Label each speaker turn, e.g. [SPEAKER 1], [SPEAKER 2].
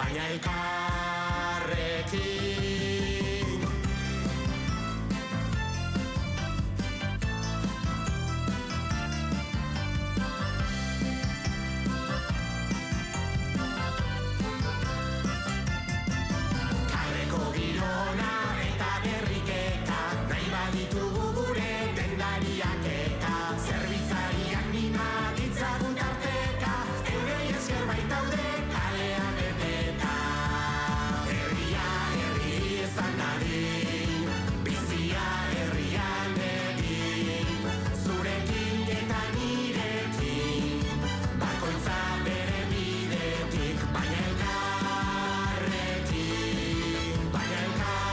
[SPEAKER 1] baina elkarrekin. Kaleko girona eta berriketa, nahi baditugu gure dendariak eta zerbitzariak nimak itzagun tarteka, eurei esker baitaude kalean beteta. Herria herri ezan dadin, bizia herrian egin, zurekin eta nirekin, bakoitza bere bidetik, baina elkarrekin, baina elkarrekin.